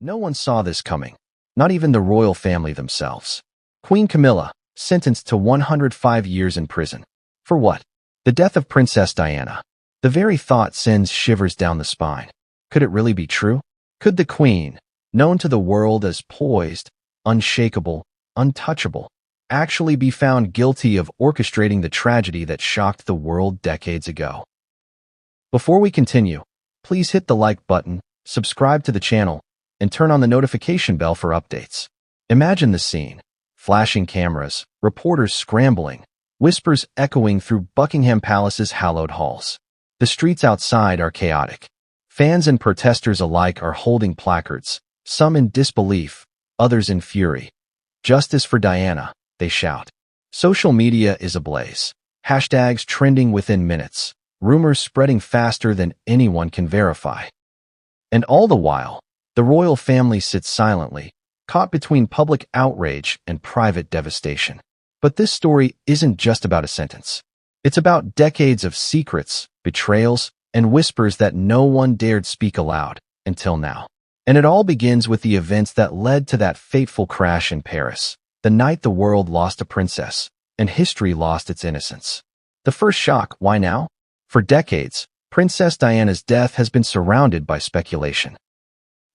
No one saw this coming, not even the royal family themselves. Queen Camilla, sentenced to 105 years in prison. For what? The death of Princess Diana. The very thought sends shivers down the spine. Could it really be true? Could the Queen, known to the world as poised, unshakable, untouchable, actually be found guilty of orchestrating the tragedy that shocked the world decades ago? Before we continue, please hit the like button, subscribe to the channel, and turn on the notification bell for updates. Imagine the scene. Flashing cameras, reporters scrambling, whispers echoing through Buckingham Palace's hallowed halls. The streets outside are chaotic. Fans and protesters alike are holding placards, some in disbelief, others in fury. "Justice for Diana," they shout. Social media is ablaze. Hashtags trending within minutes. Rumors spreading faster than anyone can verify. And all the while, the royal family sits silently, caught between public outrage and private devastation. But this story isn't just about a sentence. It's about decades of secrets, betrayals, and whispers that no one dared speak aloud until now. And it all begins with the events that led to that fateful crash in Paris, the night the world lost a princess, and history lost its innocence. The first shock, why now? For decades, Princess Diana's death has been surrounded by speculation.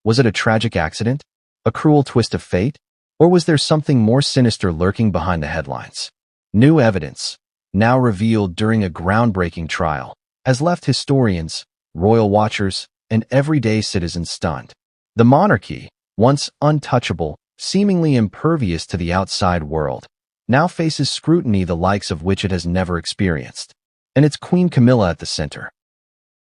Was it a tragic accident? A cruel twist of fate? Or was there something more sinister lurking behind the headlines? New evidence, now revealed during a groundbreaking trial, has left historians, royal watchers, and everyday citizens stunned. The monarchy, once untouchable, seemingly impervious to the outside world, now faces scrutiny the likes of which it has never experienced. And it's Queen Camilla at the center.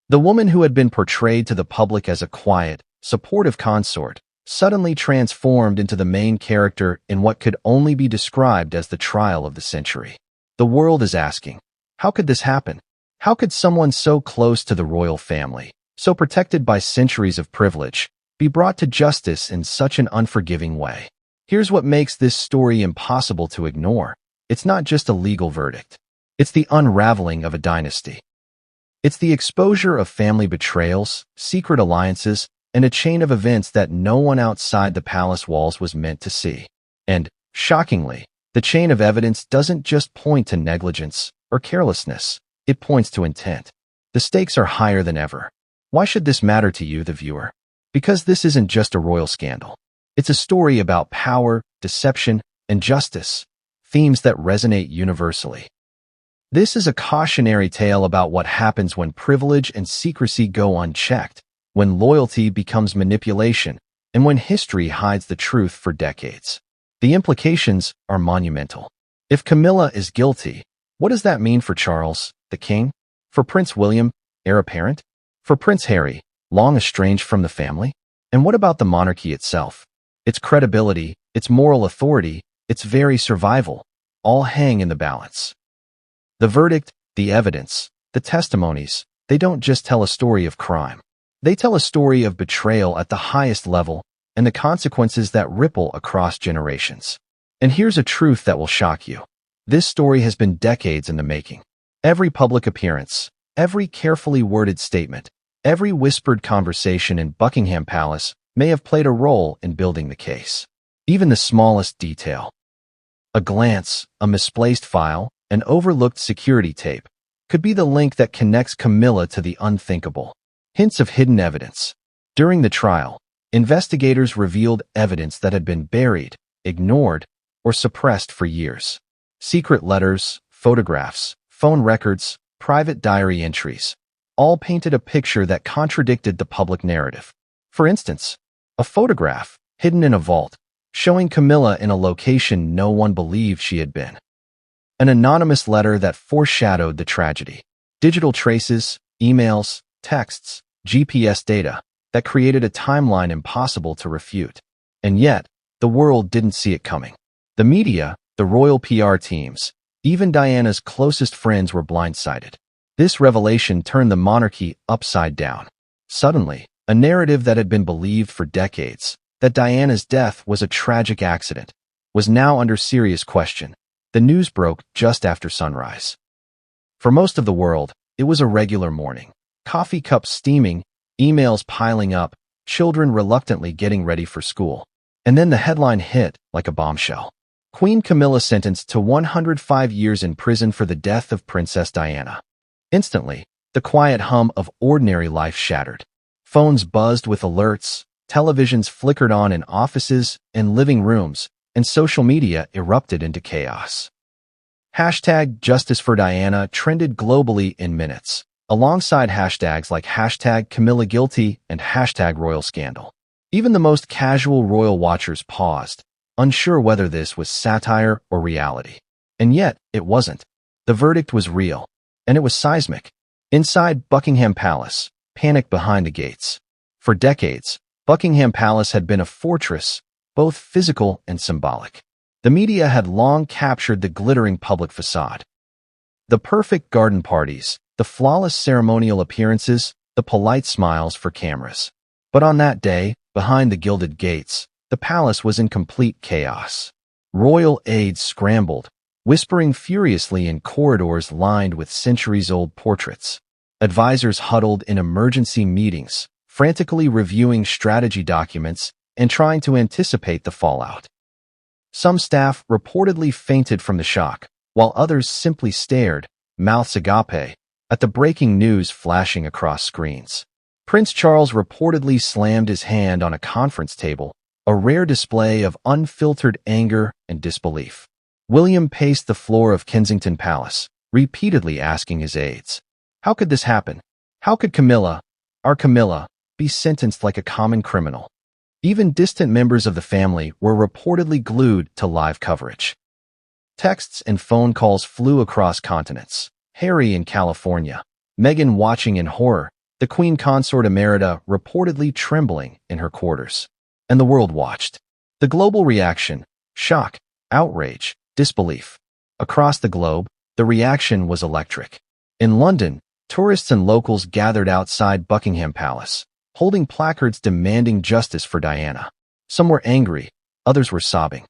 The woman who had been portrayed to the public as a quiet, supportive consort, suddenly transformed into the main character in what could only be described as the trial of the century. The world is asking, how could this happen? How could someone so close to the royal family, so protected by centuries of privilege, be brought to justice in such an unforgiving way? Here's what makes this story impossible to ignore. It's not just a legal verdict. It's the unraveling of a dynasty. It's the exposure of family betrayals, secret alliances, and a chain of events that no one outside the palace walls was meant to see. And, shockingly, the chain of evidence doesn't just point to negligence or carelessness, it points to intent. The stakes are higher than ever. Why should this matter to you, the viewer? Because this isn't just a royal scandal. It's a story about power, deception, and justice, themes that resonate universally. This is a cautionary tale about what happens when privilege and secrecy go unchecked, when loyalty becomes manipulation, and when history hides the truth for decades. The implications are monumental. If Camilla is guilty, what does that mean for Charles, the king? For Prince William, heir apparent? For Prince Harry, long estranged from the family? And what about the monarchy itself? Its credibility, its moral authority, its very survival, all hang in the balance. The verdict, the evidence, the testimonies, they don't just tell a story of crime. They tell a story of betrayal at the highest level and the consequences that ripple across generations. And here's a truth that will shock you. This story has been decades in the making. Every public appearance, every carefully worded statement, every whispered conversation in Buckingham Palace may have played a role in building the case. Even the smallest detail. A glance, a misplaced file, an overlooked security tape could be the link that connects Camilla to the unthinkable. Hints of hidden evidence. During the trial, investigators revealed evidence that had been buried, ignored, or suppressed for years. Secret letters, photographs, phone records, private diary entries, all painted a picture that contradicted the public narrative. For instance, a photograph, hidden in a vault, showing Camilla in a location no one believed she had been. An anonymous letter that foreshadowed the tragedy. Digital traces, emails, texts, GPS data that created a timeline impossible to refute. And yet, the world didn't see it coming. The media, the royal PR teams, even Diana's closest friends were blindsided. This revelation turned the monarchy upside down. Suddenly, a narrative that had been believed for decades, that Diana's death was a tragic accident, was now under serious question. The news broke just after sunrise. For most of the world, it was a regular morning. Coffee cups steaming, emails piling up, children reluctantly getting ready for school. And then the headline hit like a bombshell. Queen Camilla sentenced to 105 years in prison for the death of Princess Diana. Instantly, the quiet hum of ordinary life shattered. Phones buzzed with alerts, televisions flickered on in offices and living rooms, and social media erupted into chaos. Hashtag Justice for Diana trended globally in minutes, alongside hashtags like hashtag Camilla Guilty and hashtag Royal Scandal. Even the most casual royal watchers paused, unsure whether this was satire or reality. And yet, it wasn't. The verdict was real, and it was seismic. Inside Buckingham Palace, panic behind the gates. For decades, Buckingham Palace had been a fortress, both physical and symbolic. The media had long captured the glittering public facade. The perfect garden parties, the flawless ceremonial appearances, the polite smiles for cameras. But on that day, behind the gilded gates, the palace was in complete chaos. Royal aides scrambled, whispering furiously in corridors lined with centuries-old portraits. Advisors huddled in emergency meetings, frantically reviewing strategy documents and trying to anticipate the fallout. Some staff reportedly fainted from the shock, while others simply stared, mouths agape, at the breaking news flashing across screens. Prince Charles reportedly slammed his hand on a conference table, a rare display of unfiltered anger and disbelief. William paced the floor of Kensington Palace, repeatedly asking his aides, "How could this happen? How could Camilla, our Camilla, be sentenced like a common criminal?" Even distant members of the family were reportedly glued to live coverage. Texts and phone calls flew across continents. Harry in California, Meghan watching in horror, the Queen Consort Emerita reportedly trembling in her quarters. And the world watched. The global reaction: shock, outrage, disbelief. Across the globe, the reaction was electric. In London, tourists and locals gathered outside Buckingham Palace, holding placards demanding justice for Diana. Some were angry, others were sobbing.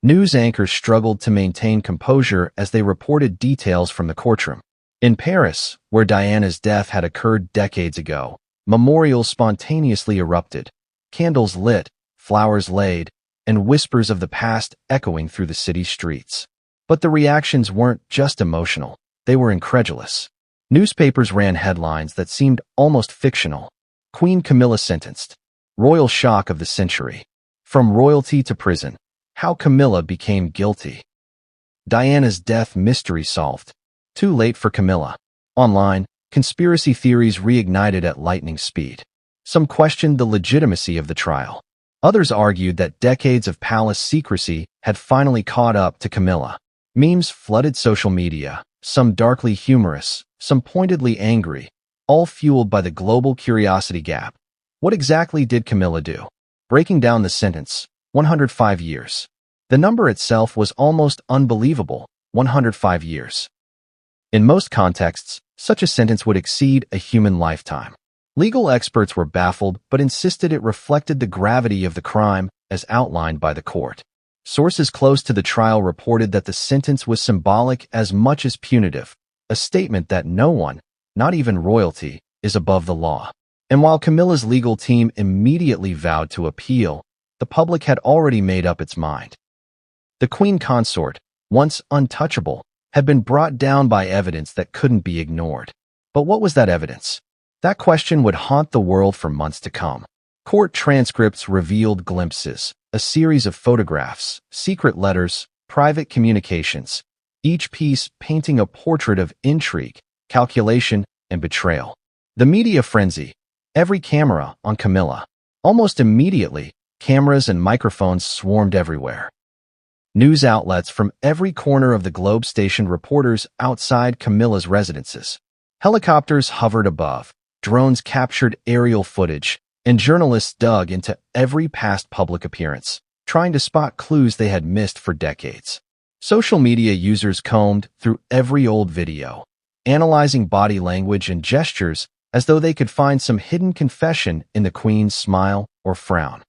News anchors struggled to maintain composure as they reported details from the courtroom. In Paris, where Diana's death had occurred decades ago, memorials spontaneously erupted, candles lit, flowers laid, and whispers of the past echoing through the city streets. But the reactions weren't just emotional, they were incredulous. Newspapers ran headlines that seemed almost fictional. Queen Camilla sentenced. Royal shock of the century. From royalty to prison. How Camilla became guilty. Diana's death mystery solved. Too late for Camilla. Online, conspiracy theories reignited at lightning speed. Some questioned the legitimacy of the trial. Others argued that decades of palace secrecy had finally caught up to Camilla. Memes flooded social media, some darkly humorous, some pointedly angry, all fueled by the global curiosity gap. What exactly did Camilla do? Breaking down the sentence, 105 years. The number itself was almost unbelievable, 105 years. In most contexts, such a sentence would exceed a human lifetime. Legal experts were baffled but insisted it reflected the gravity of the crime as outlined by the court. Sources close to the trial reported that the sentence was symbolic as much as punitive, a statement that no one, not even royalty, is above the law. And while Camilla's legal team immediately vowed to appeal, the public had already made up its mind. The Queen Consort, once untouchable, had been brought down by evidence that couldn't be ignored. But what was that evidence? That question would haunt the world for months to come. Court transcripts revealed glimpses, a series of photographs, secret letters, private communications, each piece painting a portrait of intrigue, calculation, and betrayal. The media frenzy, every camera on Camilla. Almost immediately, cameras and microphones swarmed everywhere. News outlets from every corner of the globe stationed reporters outside Camilla's residences. Helicopters hovered above, drones captured aerial footage, and journalists dug into every past public appearance, trying to spot clues they had missed for decades. Social media users combed through every old video, analyzing body language and gestures as though they could find some hidden confession in the Queen's smile or frown.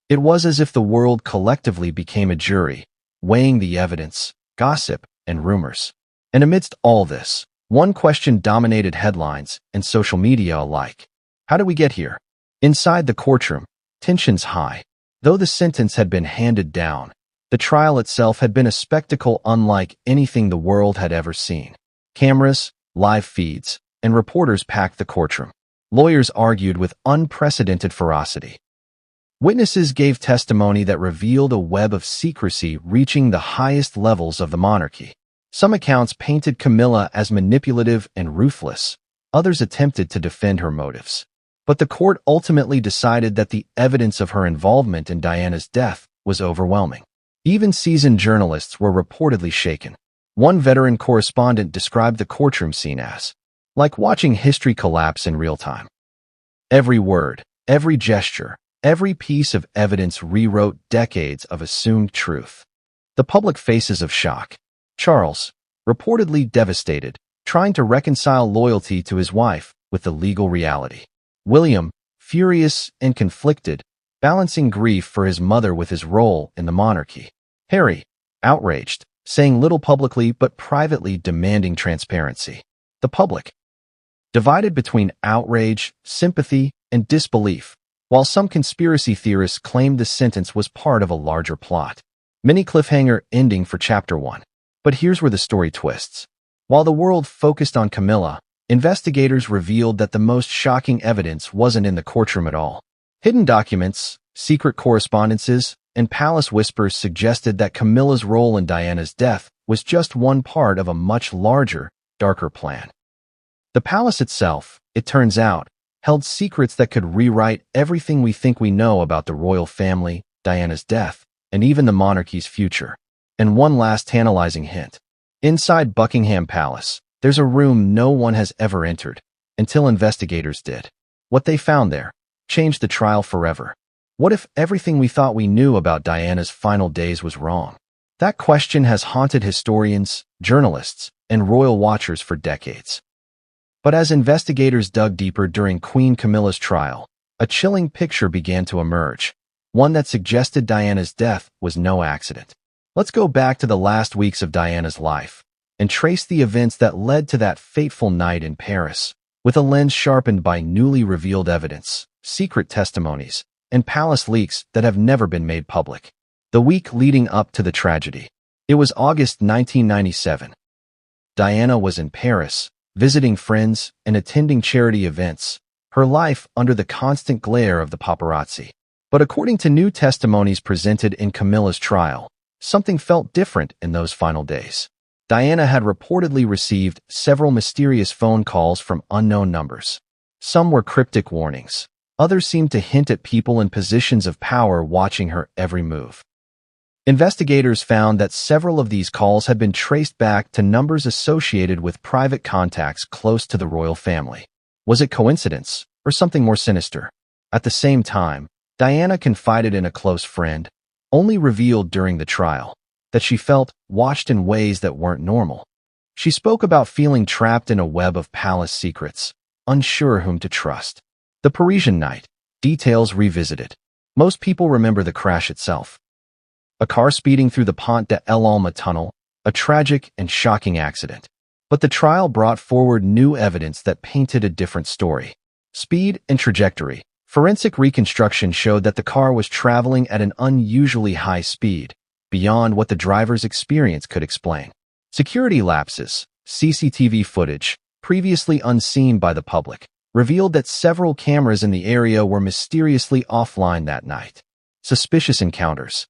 It was as if the world collectively became a jury, weighing the evidence, gossip, and rumors. And amidst all this, one question dominated headlines and social media alike. How did we get here? Inside the courtroom, tensions high. Though the sentence had been handed down, the trial itself had been a spectacle unlike anything the world had ever seen. Cameras, live feeds, and reporters packed the courtroom. Lawyers argued with unprecedented ferocity. Witnesses gave testimony that revealed a web of secrecy reaching the highest levels of the monarchy. Some accounts painted Camilla as manipulative and ruthless. Others attempted to defend her motives. But the court ultimately decided that the evidence of her involvement in Diana's death was overwhelming. Even seasoned journalists were reportedly shaken. One veteran correspondent described the courtroom scene as like watching history collapse in real time. Every word, every gesture, every piece of evidence rewrote decades of assumed truth. The public faces of shock. Charles, reportedly devastated, trying to reconcile loyalty to his wife with the legal reality. William, furious and conflicted, balancing grief for his mother with his role in the monarchy. Harry, outraged, saying little publicly but privately demanding transparency. The public, divided between outrage, sympathy, and disbelief, while some conspiracy theorists claimed the sentence was part of a larger plot. Mini cliffhanger ending for Chapter 1. But here's where the story twists. While the world focused on Camilla, investigators revealed that the most shocking evidence wasn't in the courtroom at all. Hidden documents, secret correspondences, and palace whispers suggested that Camilla's role in Diana's death was just one part of a much larger, darker plan. The palace itself, it turns out, held secrets that could rewrite everything we think we know about the royal family, Diana's death, and even the monarchy's future. And one last tantalizing hint. Inside Buckingham Palace, there's a room no one has ever entered, until investigators did. What they found there changed the trial forever. What if everything we thought we knew about Diana's final days was wrong? That question has haunted historians, journalists, and royal watchers for decades. But as investigators dug deeper during Queen Camilla's trial, a chilling picture began to emerge, one that suggested Diana's death was no accident. Let's go back to the last weeks of Diana's life and trace the events that led to that fateful night in Paris, with a lens sharpened by newly revealed evidence, secret testimonies, and palace leaks that have never been made public. The week leading up to the tragedy. It was August 1997. Diana was in Paris, visiting friends and attending charity events, her life under the constant glare of the paparazzi. But according to new testimonies presented in Camilla's trial, something felt different in those final days. Diana had reportedly received several mysterious phone calls from unknown numbers. Some were cryptic warnings. Others seemed to hint at people in positions of power watching her every move. Investigators found that several of these calls had been traced back to numbers associated with private contacts close to the royal family. Was it coincidence or something more sinister? At the same time, Diana confided in a close friend, only revealed during the trial, that she felt watched in ways that weren't normal. She spoke about feeling trapped in a web of palace secrets, unsure whom to trust. The Parisian night. Details revisited. Most people remember the crash itself. A car speeding through the Pont de l'Alma tunnel, a tragic and shocking accident. But the trial brought forward new evidence that painted a different story. Speed and trajectory. Forensic reconstruction showed that the car was traveling at an unusually high speed, beyond what the driver's experience could explain. Security lapses, CCTV footage, previously unseen by the public, revealed that several cameras in the area were mysteriously offline that night. Suspicious encounters.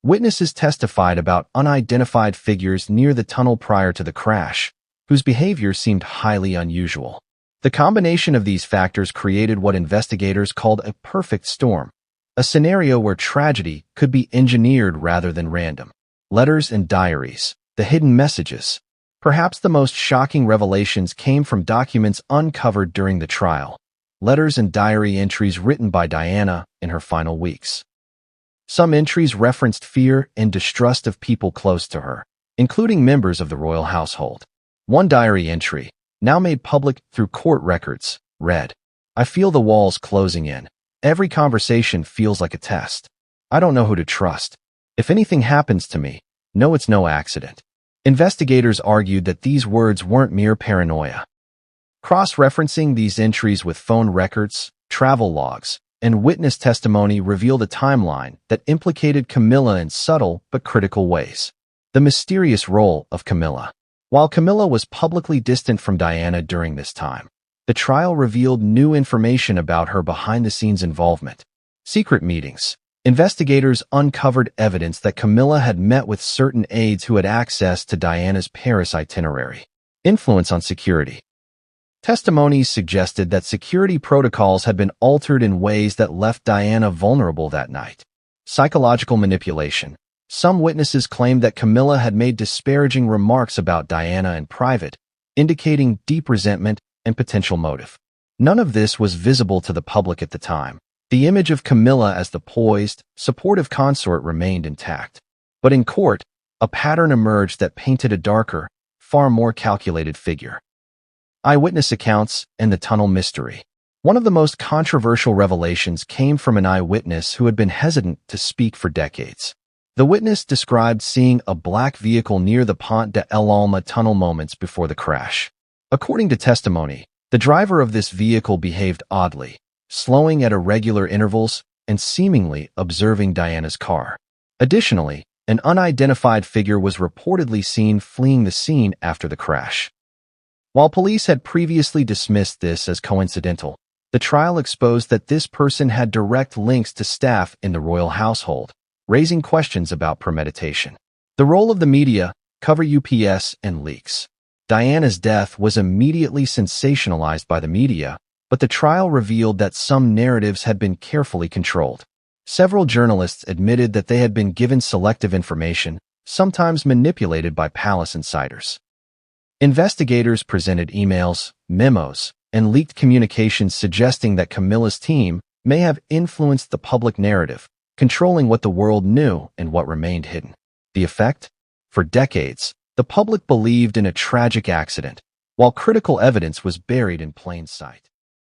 Witnesses testified about unidentified figures near the tunnel prior to the crash, whose behavior seemed highly unusual. The combination of these factors created what investigators called a perfect storm, a scenario where tragedy could be engineered rather than random. Letters and diaries, the hidden messages. Perhaps the most shocking revelations came from documents uncovered during the trial, letters and diary entries written by Diana in her final weeks. Some entries referenced fear and distrust of people close to her, including members of the royal household. One diary entry, now made public through court records, read, "I feel the walls closing in. Every conversation feels like a test. I don't know who to trust. If anything happens to me, know it's no accident." Investigators argued that these words weren't mere paranoia. Cross-referencing these entries with phone records, travel logs, and witness testimony revealed a timeline that implicated Camilla in subtle but critical ways. The mysterious role of Camilla. While Camilla was publicly distant from Diana during this time, the trial revealed new information about her behind-the-scenes involvement. Secret meetings. Investigators uncovered evidence that Camilla had met with certain aides who had access to Diana's Paris itinerary. Influence on security. Testimonies suggested that security protocols had been altered in ways that left Diana vulnerable that night. Psychological manipulation. Some witnesses claimed that Camilla had made disparaging remarks about Diana in private, indicating deep resentment and potential motive. None of this was visible to the public at the time. The image of Camilla as the poised, supportive consort remained intact. But in court, a pattern emerged that painted a darker, far more calculated figure. Eyewitness accounts and the tunnel mystery. One of the most controversial revelations came from an eyewitness who had been hesitant to speak for decades. The witness described seeing a black vehicle near the Pont de l'Alma tunnel moments before the crash. According to testimony, the driver of this vehicle behaved oddly, slowing at irregular intervals and seemingly observing Diana's car. Additionally, an unidentified figure was reportedly seen fleeing the scene after the crash. While police had previously dismissed this as coincidental, the trial exposed that this person had direct links to staff in the royal household, raising questions about premeditation. The role of the media, cover UPS, and leaks. Diana's death was immediately sensationalized by the media, but the trial revealed that some narratives had been carefully controlled. Several journalists admitted that they had been given selective information, sometimes manipulated by palace insiders. Investigators presented emails, memos, and leaked communications suggesting that Camilla's team may have influenced the public narrative, controlling what the world knew and what remained hidden. The effect? For decades, the public believed in a tragic accident, while critical evidence was buried in plain sight.